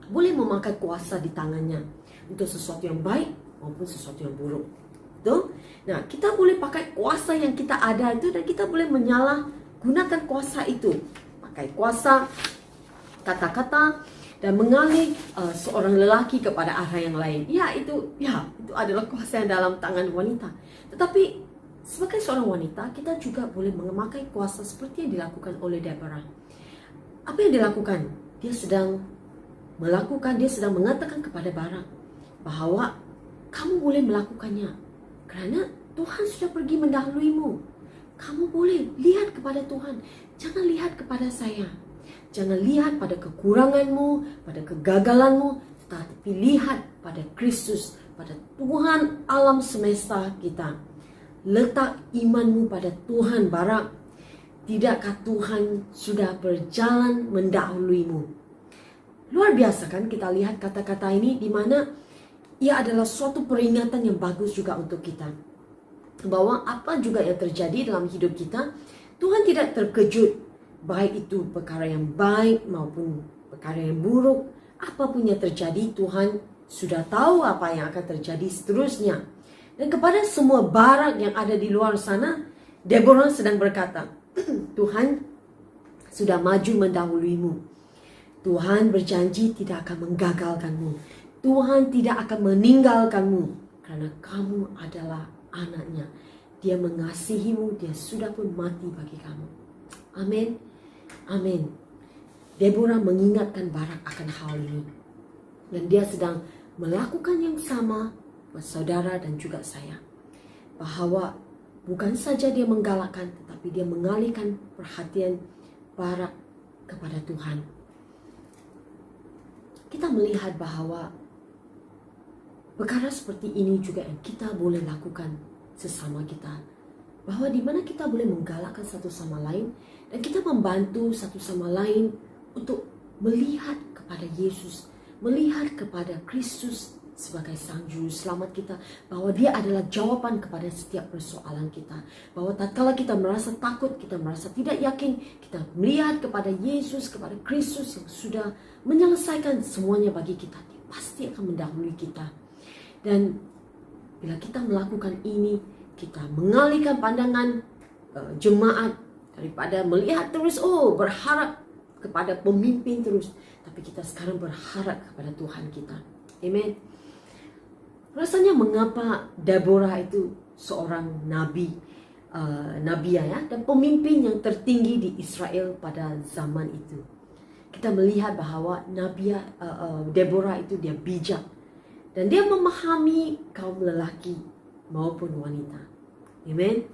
boleh memakai kuasa di tangannya untuk sesuatu yang baik maupun sesuatu yang buruk. Betul? Nah, kita boleh pakai kuasa yang kita ada itu dan kita boleh menyalahgunakan kuasa itu. Pakai kuasa kata-kata dan mengalih seorang lelaki kepada arah yang lain. Itu adalah kuasa yang dalam tangan wanita. Tetapi sebagai seorang wanita, kita juga boleh memakai kuasa seperti yang dilakukan oleh Deborah. Apa yang dilakukan? Dia sedang mengatakan kepada Barak bahawa kamu boleh melakukannya. Kerana Tuhan sudah pergi mendahuluimu. Kamu boleh lihat kepada Tuhan. Jangan lihat kepada saya. Jangan lihat pada kekuranganmu, pada kegagalanmu, tetapi lihat pada Kristus, pada Tuhan alam semesta kita. Letak imanmu pada Tuhan, Barak. Tidakkah Tuhan sudah berjalan mendahuluimu? Luar biasa kan kita lihat kata-kata ini, di mana ia adalah suatu peringatan yang bagus juga untuk kita. Bahwa apa juga yang terjadi dalam hidup kita, Tuhan tidak terkejut. Baik itu perkara yang baik maupun perkara yang buruk. Apapun yang terjadi, Tuhan sudah tahu apa yang akan terjadi seterusnya. Dan kepada semua Barak yang ada di luar sana, Deborah sedang berkata, Tuhan sudah maju mendahuluimu. Tuhan berjanji tidak akan menggagalkanmu. Tuhan tidak akan meninggalkanmu. Karena kamu adalah anaknya. Dia mengasihimu. Dia sudah pun mati bagi kamu. Amin. Amin. Deborah mengingatkan Barak akan hal ini. Dan dia sedang melakukan yang sama buat saudara dan juga saya. Bahawa bukan saja dia menggalakkan, tetapi dia mengalihkan perhatian Barak kepada Tuhan. Kita melihat bahawa perkara seperti ini juga yang kita boleh lakukan sesama kita. Bahawa di mana kita boleh menggalakkan satu sama lain dan kita membantu satu sama lain untuk melihat kepada Yesus, melihat kepada Kristus sebagai Sang Juru Selamat kita, bahawa Dia adalah jawaban kepada setiap persoalan kita. Bahawa tatkala kita merasa takut, kita merasa tidak yakin, kita melihat kepada Yesus, kepada Kristus yang sudah menyelesaikan semuanya bagi kita. Dia pasti akan mendahului kita. Dan bila kita melakukan ini, kita mengalihkan pandangan jemaat, daripada melihat terus berharap kepada pemimpin terus, tapi kita sekarang berharap kepada Tuhan kita. Amen. Rasanya mengapa Deborah itu seorang nabiah ya, dan pemimpin yang tertinggi di Israel pada zaman itu. Kita melihat bahawa Deborah itu dia bijak dan dia memahami kaum lelaki maupun wanita. Amen.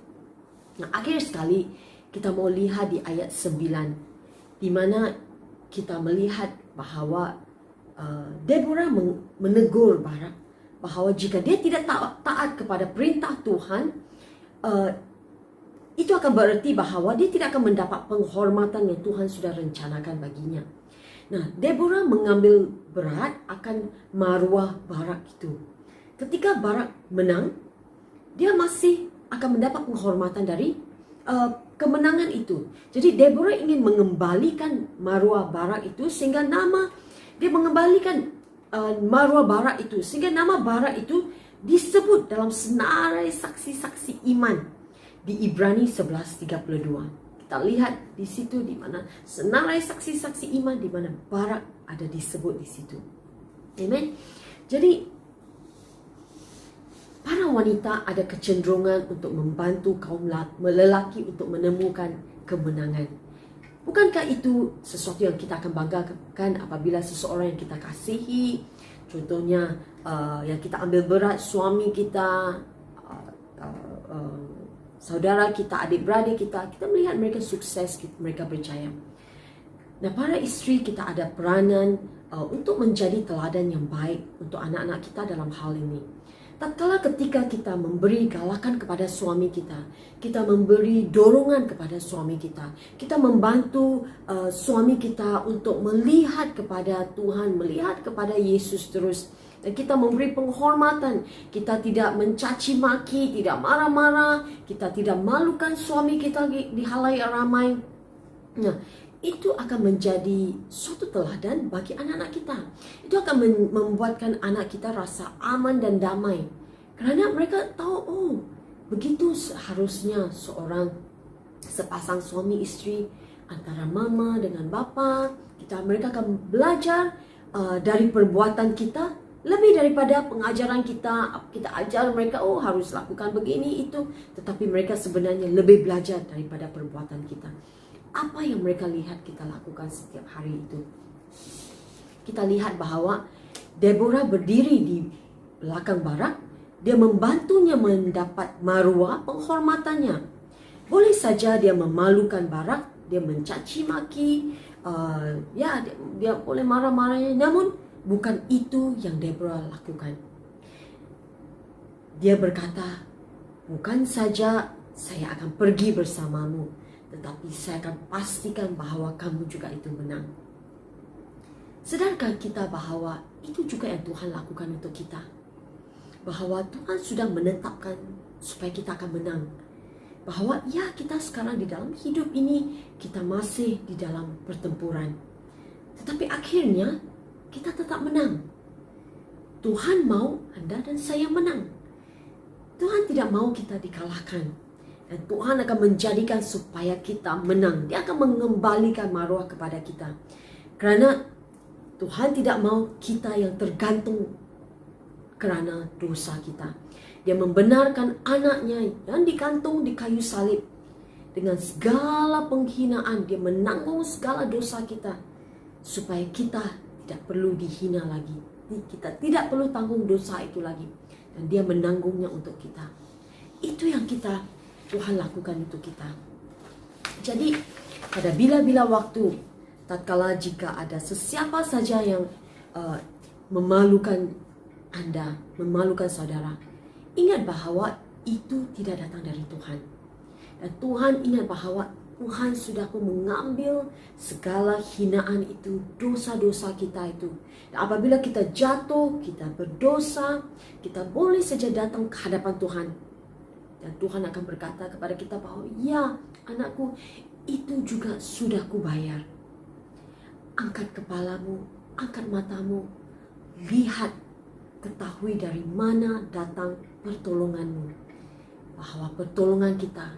Nah, akhir sekali kita mau lihat di ayat 9 di mana kita melihat bahawa Deborah menegur Barak bahawa jika dia tidak taat kepada perintah Tuhan, itu akan bererti bahawa dia tidak akan mendapat penghormatan yang Tuhan sudah rencanakan baginya. Nah, Deborah mengambil berat akan maruah Barak itu. Ketika Barak menang, dia masih akan mendapat penghormatan dari kemenangan itu. Jadi Deborah ingin mengembalikan maruah Barak itu sehingga maruah Barak itu sehingga nama Barak itu disebut dalam senarai saksi-saksi iman di Ibrani 11:32. Kita lihat di situ di mana senarai saksi-saksi iman di mana Barak ada disebut di situ. Amen. Jadi para wanita ada kecenderungan untuk membantu kaum lelaki untuk menemukan kemenangan. Bukankah itu sesuatu yang kita akan banggakan apabila seseorang yang kita kasihi, contohnya yang kita ambil berat, suami kita, saudara kita, adik-beradik kita melihat mereka sukses, mereka berjaya. Nah, para isteri kita ada peranan untuk menjadi teladan yang baik untuk anak-anak kita dalam hal ini. Tatkala ketika kita memberi galakan kepada suami kita, kita memberi dorongan kepada suami kita membantu suami kita untuk melihat kepada Tuhan, melihat kepada Yesus terus. Dan kita memberi penghormatan, kita tidak mencaci maki, tidak marah-marah, kita tidak malukan suami kita di halayak ramai. Nah, itu akan menjadi suatu teladan bagi anak-anak kita. Itu akan membuatkan anak kita rasa aman dan damai. Kerana mereka tahu, begitu seharusnya sepasang suami isteri, antara mama dengan bapa. Mereka akan belajar dari perbuatan kita, lebih daripada pengajaran kita ajar mereka, harus lakukan begini itu. Tetapi mereka sebenarnya lebih belajar daripada perbuatan kita. Apa yang mereka lihat kita lakukan setiap hari itu. Kita lihat bahawa Deborah berdiri di belakang Barak. Dia membantunya mendapat maruah penghormatannya. Boleh saja dia memalukan Barak, dia mencaci maki, dia boleh marah-marahnya. Namun bukan itu yang Deborah lakukan. Dia berkata, bukan saja saya akan pergi bersamamu, tetapi saya akan pastikan bahawa kamu juga itu menang. Sadarkah kita bahawa itu juga yang Tuhan lakukan untuk kita? Bahawa Tuhan sudah menetapkan supaya kita akan menang. Bahawa kita sekarang di dalam hidup ini, kita masih di dalam pertempuran. Tetapi akhirnya, kita tetap menang. Tuhan mau Anda dan saya menang. Tuhan tidak mau kita dikalahkan. Dan Tuhan akan menjadikan supaya kita menang. Dia akan mengembalikan maruah kepada kita. Kerana Tuhan tidak mau kita yang tergantung kerana dosa kita. Dia membenarkan anaknya yang digantung di kayu salib. Dengan segala penghinaan, dia menanggung segala dosa kita. Supaya kita tidak perlu dihina lagi. Kita tidak perlu tanggung dosa itu lagi. Dan dia menanggungnya untuk kita. Itu yang Tuhan lakukan untuk kita. Jadi pada bila-bila waktu, tatkala jika ada sesiapa saja yang memalukan Anda, memalukan saudara, ingat bahawa itu tidak datang dari Tuhan. Dan Tuhan ingat bahawa Tuhan sudah pun mengambil segala hinaan itu, dosa-dosa kita itu. Dan apabila kita jatuh, kita berdosa, kita boleh saja datang ke hadapan Tuhan. Dan Tuhan akan berkata kepada kita bahawa, ya anakku, itu juga sudah kubayar. Angkat kepalamu, angkat matamu, lihat, ketahui dari mana datang pertolonganmu. Bahawa pertolongan kita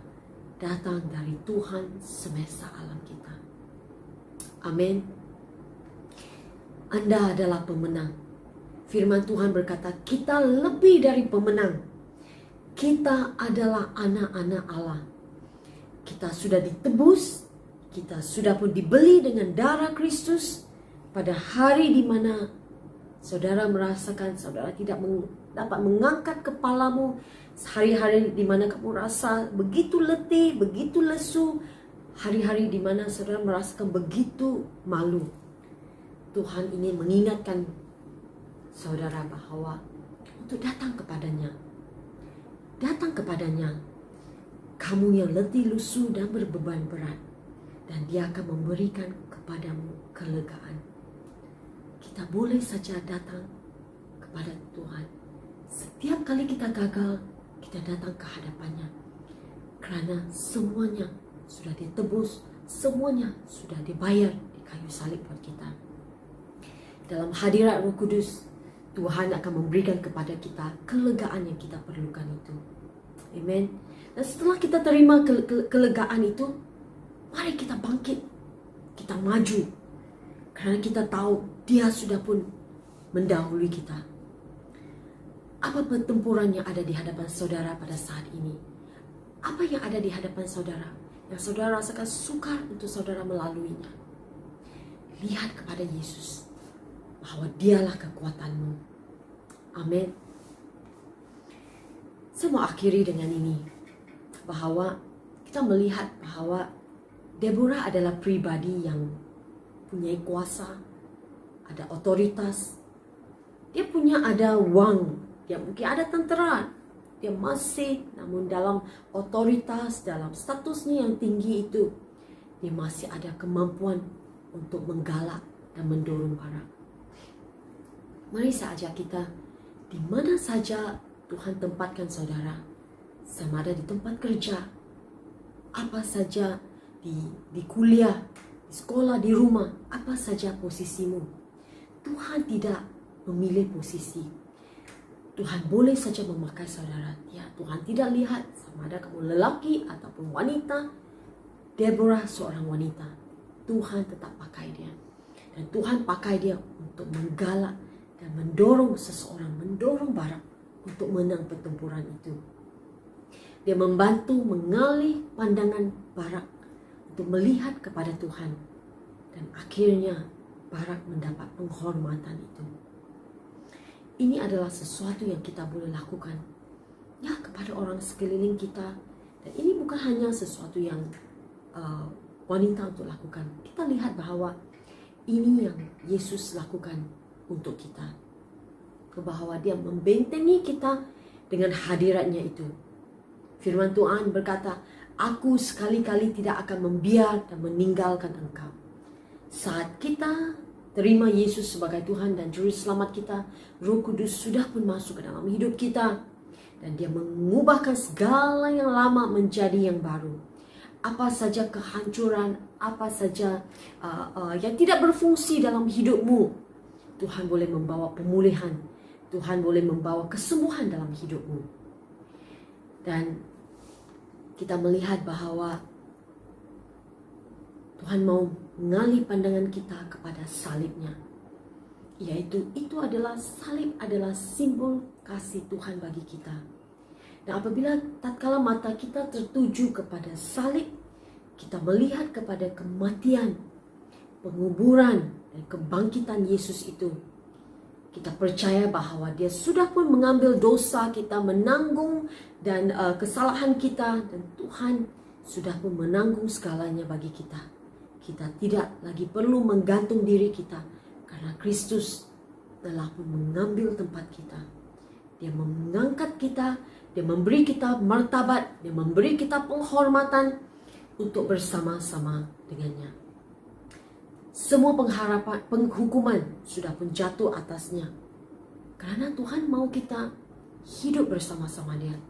datang dari Tuhan semesta alam kita. Amin. Anda adalah pemenang. Firman Tuhan berkata, kita lebih dari pemenang. Kita adalah anak-anak Allah. Kita sudah ditebus, kita sudah pun dibeli dengan darah Kristus. Pada hari di mana saudara merasakan saudara tidak dapat mengangkat kepalamu, hari-hari di mana kamu rasa begitu letih, begitu lesu, hari-hari di mana saudara merasakan begitu malu, Tuhan ingin mengingatkan saudara bahwa untuk datang kepadanya. Datang kepadanya, kamu yang letih, lusuh dan berbeban berat, dan Dia akan memberikan kepadamu kelegaan. Kita boleh saja datang kepada Tuhan. Setiap kali kita gagal, kita datang ke hadapannya. Karena semuanya sudah ditebus, semuanya sudah dibayar di kayu salib buat kita. Dalam hadirat Roh Kudus, Tuhan akan memberikan kepada kita kelegaan yang kita perlukan itu. Amen. Dan setelah kita terima kelegaan itu, mari kita bangkit. Kita maju. Karena kita tahu Dia sudah pun mendahului kita. Apa pertempuran yang ada di hadapan saudara pada saat ini? Apa yang ada di hadapan saudara yang saudara rasakan sukar untuk saudara melaluinya? Lihat kepada Yesus, bahwa Dialah kekuatanmu. Amin. Saya mau akhiri dengan ini, bahwa kita melihat bahwa Deborah adalah pribadi yang punya kuasa, ada otoritas, dia ada wang, dia mungkin ada tentera, dia masih, namun dalam otoritas, dalam statusnya yang tinggi itu, dia masih ada kemampuan untuk menggalak dan mendorong barak. Mari saja kita, di mana saja Tuhan tempatkan saudara, sama ada di tempat kerja, apa saja di kuliah, di sekolah, di rumah, apa saja posisimu, Tuhan tidak memilih posisi. Tuhan boleh saja memakai saudara. Ya, Tuhan tidak lihat sama ada kamu lelaki ataupun wanita. Deborah seorang wanita, Tuhan tetap pakai dia. Dan Tuhan pakai dia untuk menggalak dan mendorong seseorang, mendorong barak untuk menang pertempuran itu. Dia membantu mengalih pandangan barak untuk melihat kepada Tuhan. Dan akhirnya barak mendapat penghormatan itu. Ini adalah sesuatu yang kita boleh lakukan, ya, kepada orang sekeliling kita. Dan ini bukan hanya sesuatu yang wanita untuk lakukan. Kita lihat bahwa ini yang Yesus lakukan untuk kita. Bahwa Dia membentengi kita dengan hadiratnya itu. Firman Tuhan berkata, aku sekali-kali tidak akan membiarkan dan meninggalkan engkau. Saat kita terima Yesus sebagai Tuhan dan Juru Selamat kita, Roh Kudus sudah pun masuk ke dalam hidup kita. Dan Dia mengubahkan segala yang lama menjadi yang baru. Apa saja kehancuran, apa saja yang tidak berfungsi dalam hidupmu, Tuhan boleh membawa pemulihan. Tuhan boleh membawa kesembuhan dalam hidupmu. Dan kita melihat bahwa Tuhan mau mengalih pandangan kita kepada salibnya. Yaitu itu adalah salib adalah simbol kasih Tuhan bagi kita. Dan apabila tatkala mata kita tertuju kepada salib, kita melihat kepada kematian, penguburan dan kebangkitan Yesus itu, kita percaya bahwa Dia sudah pun mengambil dosa kita, menanggung dan kesalahan kita, dan Tuhan sudah pun menanggung segalanya bagi kita. Kita tidak lagi perlu menggantung diri kita, karena Kristus telah pun mengambil tempat kita. Dia mengangkat kita, Dia memberi kita martabat, Dia memberi kita penghormatan untuk bersama-sama dengannya. Semua pengharapan, penghukuman sudah pun jatuh atasnya. Karena Tuhan mau kita hidup bersama-sama Dia.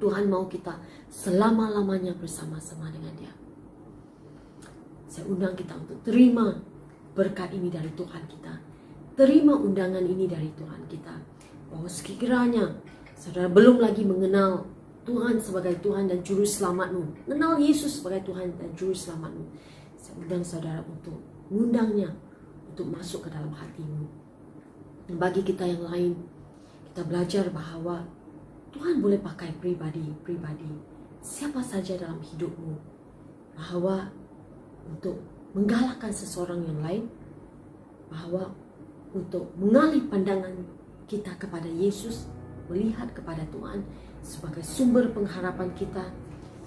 Tuhan mau kita selama-lamanya bersama-sama dengan Dia. Saya undang kita untuk terima berkat ini dari Tuhan kita. Terima undangan ini dari Tuhan kita. Bahwa sekiranya saudara belum lagi mengenal Tuhan sebagai Tuhan dan Juru Selamatmu, kenal Yesus sebagai Tuhan dan Juru Selamatmu, saya undang saudara untuk mengundangnya untuk masuk ke dalam hatimu. Dan bagi kita yang lain, kita belajar bahawa Tuhan boleh pakai pribadi siapa saja dalam hidupmu, bahawa untuk menggalakkan seseorang yang lain, bahawa untuk mengalih pandangan kita kepada Yesus, melihat kepada Tuhan sebagai sumber pengharapan kita,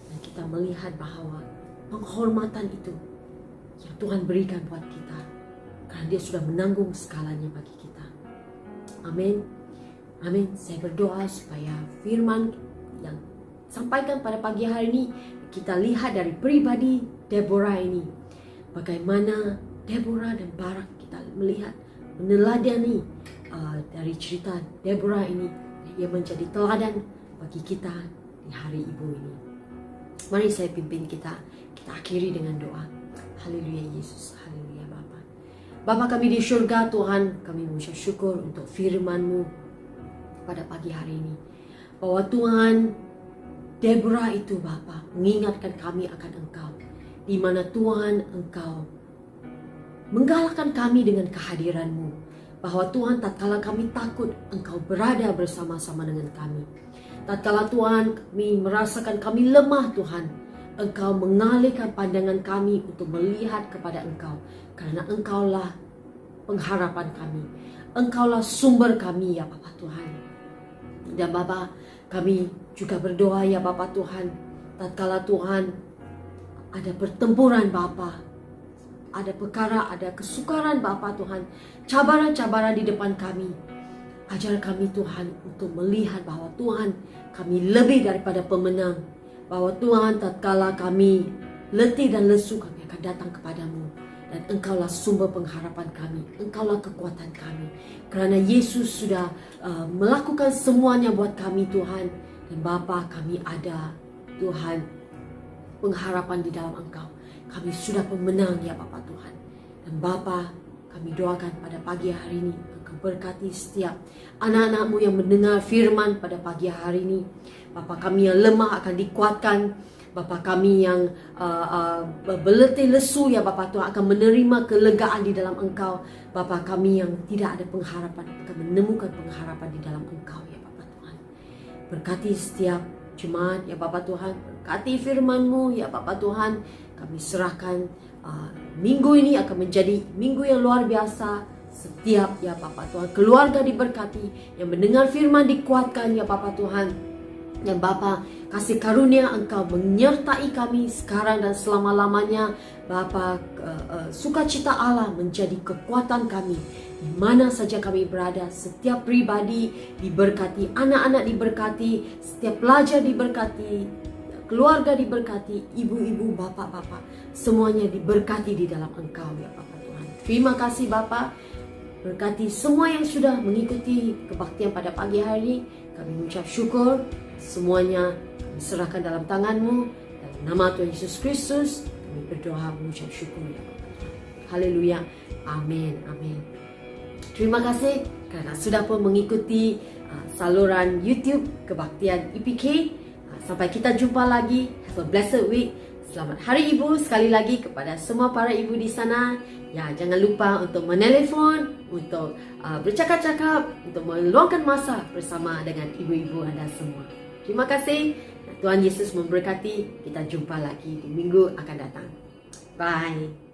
dan kita melihat bahawa penghormatan itu yang Tuhan berikan buat kita, karena Dia sudah menanggung segalanya bagi kita. Amin. Amin. Saya berdoa supaya firman yang sampaikan pada pagi hari ini, kita lihat dari pribadi Deborah ini, bagaimana Deborah dan Barak, kita melihat, meneladani dari cerita Deborah ini, ia menjadi teladan bagi kita di hari Ibu ini. Mari saya pimpin kita akhiri dengan doa. Haleluya Yesus, haleluya Bapa. Bapa kami di syurga, Tuhan, kami mengucap syukur untuk firman-Mu pada pagi hari ini, bahwa Tuhan, Deborah itu Bapa mengingatkan kami akan Engkau, di mana Tuhan Engkau menggalakkan kami dengan kehadiran-Mu, bahwa Tuhan tatkala kami takut, Engkau berada bersama-sama dengan kami. Tatkala Tuhan kami merasakan kami lemah, Tuhan, Engkau mengalihkan pandangan kami untuk melihat kepada Engkau, karena Engkaulah pengharapan kami, Engkaulah sumber kami ya Bapa Tuhan. Dan Bapa, kami juga berdoa ya Bapa Tuhan, tatkala Tuhan ada pertempuran Bapa, ada perkara, ada kesukaran Bapa Tuhan, cabaran-cabaran di depan kami, ajar kami Tuhan untuk melihat bahwa Tuhan, kami lebih daripada pemenang, bahwa Tuhan tatkala kami letih dan lesu, kami akan datang kepadamu, dan Engkaulah sumber pengharapan kami, Engkaulah kekuatan kami, kerana Yesus sudah melakukan semuanya buat kami Tuhan. Dan Bapa, kami ada Tuhan pengharapan di dalam Engkau, kami sudah pemenang ya Bapa Tuhan. Dan Bapa, kami doakan pada pagi hari ini, Engkau berkati setiap anak-anak-Mu yang mendengar firman pada pagi hari ini. Bapa, kami yang lemah akan dikuatkan, Bapa kami yang berletih lesu ya Bapa Tuhan akan menerima kelegaan di dalam Engkau. Bapa kami yang tidak ada pengharapan akan menemukan pengharapan di dalam Engkau ya Bapa Tuhan. Berkati setiap jemaat ya Bapa Tuhan, berkati firman-Mu ya Bapa Tuhan. Kami serahkan minggu ini akan menjadi minggu yang luar biasa. Setiap ya Bapa Tuhan, keluarga diberkati, yang mendengar firman dikuatkan ya Bapa Tuhan. Dan Bapa, kasih karunia Engkau menyertai kami sekarang dan selama-lamanya. Bapa, sukacita Allah menjadi kekuatan kami di mana saja kami berada. Setiap pribadi diberkati, anak-anak diberkati, setiap pelajar diberkati, keluarga diberkati, ibu-ibu, bapak-bapak, semuanya diberkati di dalam Engkau ya Bapa Tuhan. Terima kasih Bapa. Berkati semua yang sudah mengikuti kebaktian pada pagi hari ini. Kami mengucap syukur. Semuanya kami serahkan dalam tangan-Mu. Dalam nama Tuhan Yesus Kristus kami berdoa mengucap syukur ya Bapa Tuhan. Haleluya. Amin. Amin. Terima kasih karena sudah pun mengikuti saluran YouTube Kebaktian EPK. Sampai kita jumpa lagi. Have a blessed week. Selamat Hari Ibu sekali lagi kepada semua para ibu di sana. Ya, jangan lupa untuk menelpon, untuk bercakap-cakap, untuk meluangkan masa bersama dengan ibu-ibu anda semua. Terima kasih. Tuhan Yesus memberkati. Kita jumpa lagi di minggu akan datang. Bye.